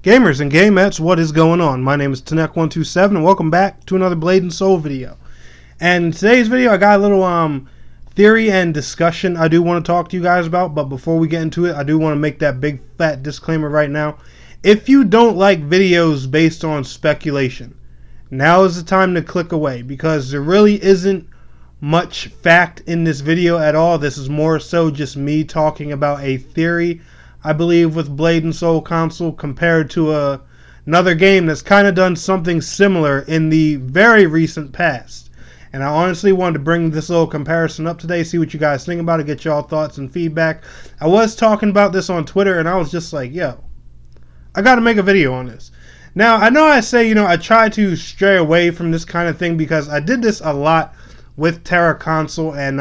Gamers and gamettes, what is going on? My name is Tanek127 and welcome back to another Blade and Soul video. And in today's video I got a little theory and discussion I do want to talk to you guys about, but before we get into it I do want to make that big fat disclaimer right now. If you don't like videos based on speculation, now is the time to click away, because there really isn't much fact in this video at all. This is more so just me talking about a theory I believe with Blade and Soul console compared to another game that's kind of done something similar in the very recent past. And I honestly wanted to bring this little comparison up today, see what you guys think about it, get y'all thoughts and feedback. I was talking about this on Twitter and I was just like, yo, I gotta make a video on this. Now, I know I say, I try to stray away from this kind of thing because I did this a lot with Terra console, and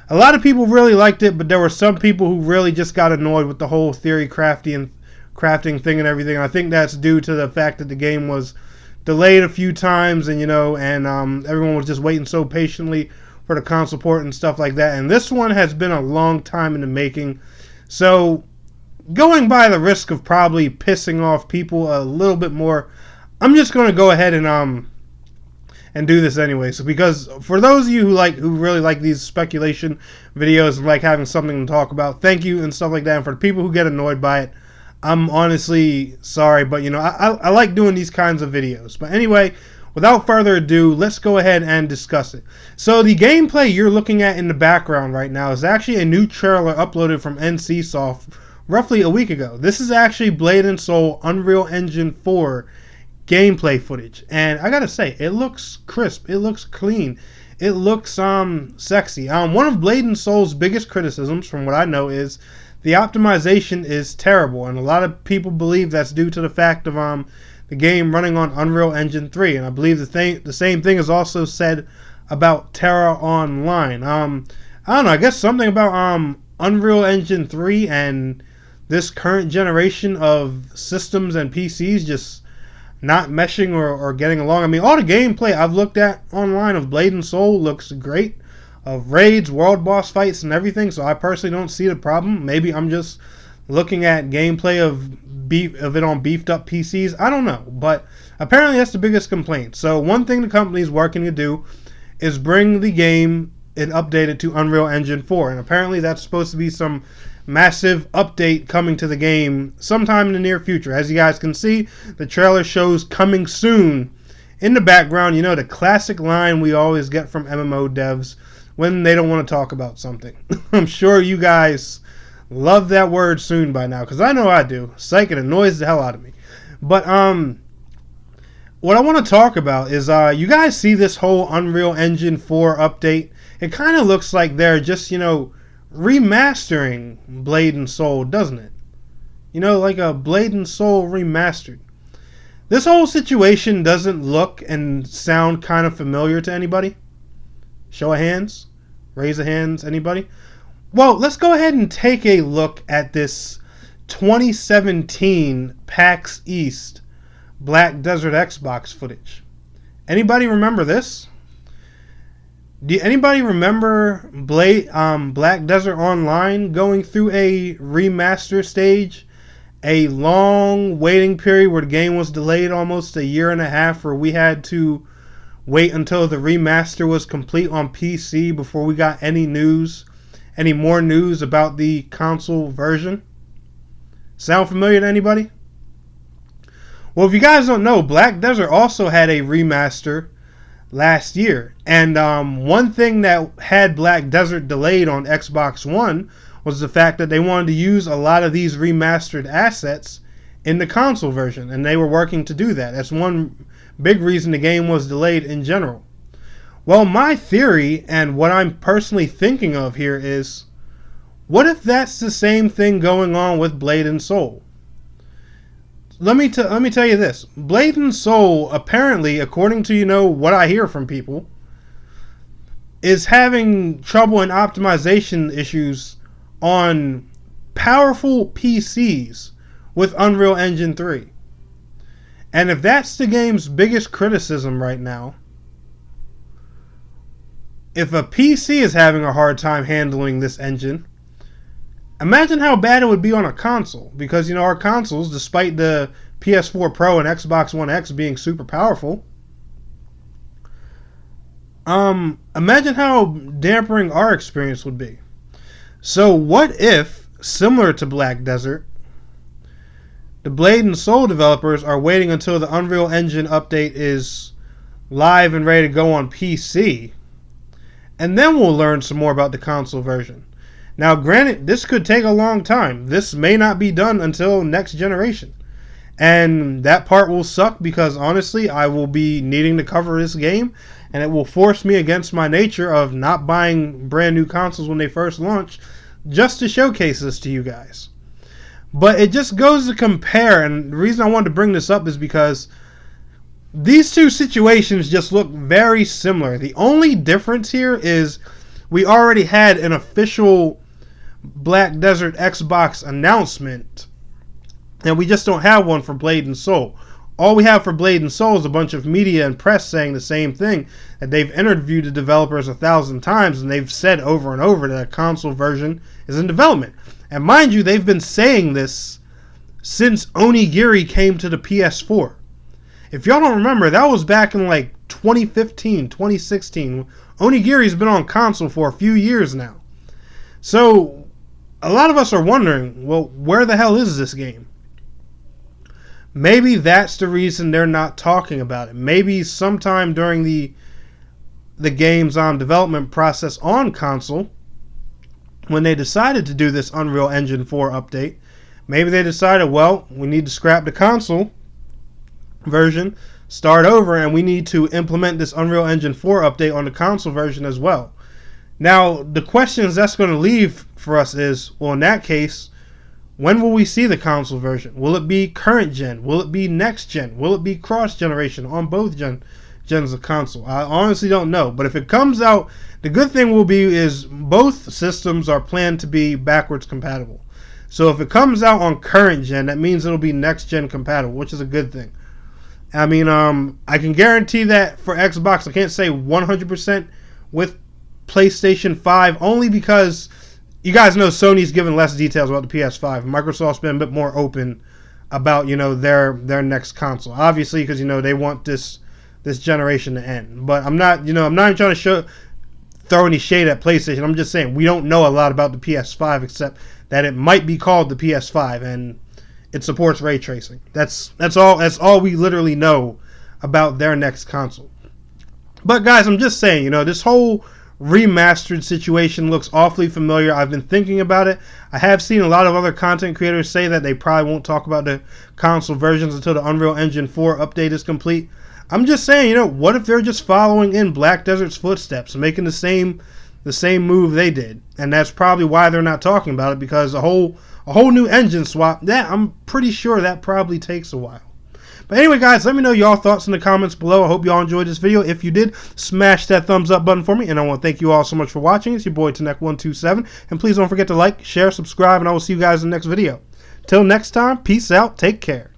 a lot of people really liked it, but there were some people who really just got annoyed with the whole theory crafting thing and everything. I think that's due to the fact that the game was delayed a few times, and everyone was just waiting so patiently for the console port and stuff like that. And this one has been a long time in the making, so going by the risk of probably pissing off people a little bit more, I'm just going to go ahead and do this anyway. So, because for those of you who really like these speculation videos and like having something to talk about, thank you and stuff like that. And for the people who get annoyed by it, I'm honestly sorry, but I like doing these kinds of videos. But anyway, without further ado, let's go ahead and discuss it. So the gameplay you're looking at in the background right now is actually a new trailer uploaded from NCSoft roughly a week ago. This is actually Blade and Soul Unreal Engine 4 gameplay footage, and I gotta say, it looks crisp, it looks clean, it looks sexy. One of Blade and Soul's biggest criticisms, from what I know, is the optimization is terrible, and a lot of people believe that's due to the fact of the game running on Unreal Engine 3, and I believe the same thing is also said about Terra Online. I don't know, I guess something about Unreal Engine 3 and this current generation of systems and PCs just not meshing or getting along. I mean, all the gameplay I've looked at online of Blade and Soul looks great, of raids, world boss fights, and everything, so I personally don't see the problem. Maybe I'm just looking at gameplay of it on beefed up PCs. I don't know, but apparently that's the biggest complaint. So one thing the company is working to do is bring the game and update it to Unreal Engine 4, and apparently that's supposed to be some massive update coming to the game sometime in the near future. As you guys can see, the trailer shows coming soon in the background. The classic line we always get from MMO devs when they don't want to talk about something. I'm sure you guys love that word soon by now, because I know I do. Psych, it annoys the hell out of me. But what I want to talk about is you guys see this whole Unreal Engine 4 update. It kind of looks like they're just remastering Blade and Soul, doesn't it? Like a Blade and Soul remastered. This whole situation doesn't look and sound kind of familiar to anybody? Show of hands? Raise of hands? Anybody? Well, let's go ahead and take a look at this 2017 PAX East Black Desert Xbox footage. Anybody remember this? Do anybody remember Black Desert Online going through a remaster stage? A long waiting period where the game was delayed almost a year and a half, where we had to wait until the remaster was complete on PC before we got any more news about the console version. Sound familiar to anybody? Well, if you guys don't know, Black Desert also had a remaster last year, and one thing that had Black Desert delayed on Xbox One was the fact that they wanted to use a lot of these remastered assets in the console version, and they were working to do that. That's one big reason the game was delayed in general. Well, my theory and what I'm personally thinking of here is, what if that's the same thing going on with Blade and Soul? Let me tell you this. Blade and Soul, apparently, according to what I hear from people, is having trouble and optimization issues on powerful PCs with Unreal Engine 3. And if that's the game's biggest criticism right now, if a PC is having a hard time handling this engine, imagine how bad it would be on a console. Because, our consoles, despite the PS4 Pro and Xbox One X being super powerful. Imagine how dampering our experience would be. So what if, similar to Black Desert, the Blade and Soul developers are waiting until the Unreal Engine update is live and ready to go on PC, and then we'll learn some more about the console version. Now, granted, this could take a long time. This may not be done until next generation. And that part will suck because, honestly, I will be needing to cover this game, and it will force me against my nature of not buying brand new consoles when they first launch just to showcase this to you guys. But it just goes to compare, and the reason I wanted to bring this up is because these two situations just look very similar. The only difference here is we already had an official Black Desert Xbox announcement, and we just don't have one for Blade and Soul. All we have for Blade and Soul is a bunch of media and press saying the same thing, that they've interviewed the developers 1,000 times, and they've said over and over that a console version is in development. And mind you, they've been saying this since Onigiri came to the PS4. If y'all don't remember, that was back in like 2015, 2016. Onigiri's been on console for a few years now. So, a lot of us are wondering, well, where the hell is this game? Maybe that's the reason they're not talking about it. Maybe sometime during the game's development process on console, when they decided to do this Unreal Engine 4 update, maybe they decided, well, we need to scrap the console version, start over, and we need to implement this Unreal Engine 4 update on the console version as well. Now, the questions that's going to leave for us is, well, in that case, when will we see the console version? Will it be current gen? Will it be next gen? Will it be cross-generation on both gens of console? I honestly don't know. But if it comes out, the good thing will be is both systems are planned to be backwards compatible. So if it comes out on current gen, that means it'll be next gen compatible, which is a good thing. I mean, I can guarantee that for Xbox. I can't say 100% with PlayStation 5, only because you guys know Sony's given less details about the PS5. Microsoft's been a bit more open about, their next console. Obviously, because, they want this generation to end. But I'm not even trying to throw any shade at PlayStation. I'm just saying we don't know a lot about the PS5 except that it might be called the PS5 and it supports ray tracing. That's all we literally know about their next console. But guys, I'm just saying, this whole remastered situation looks awfully familiar. I've been thinking about it. I have seen a lot of other content creators say that they probably won't talk about the console versions until the Unreal Engine 4 update is complete. I'm just saying, what if they're just following in Black Desert's footsteps and making the same move they did? And that's probably why they're not talking about it, because a whole new engine swap, I'm pretty sure that probably takes a while. But anyway, guys, let me know y'all thoughts in the comments below. I hope y'all enjoyed this video. If you did, smash that thumbs up button for me. And I want to thank you all so much for watching. It's your boy, Tanek127. And please don't forget to like, share, subscribe, and I will see you guys in the next video. Till next time, peace out. Take care.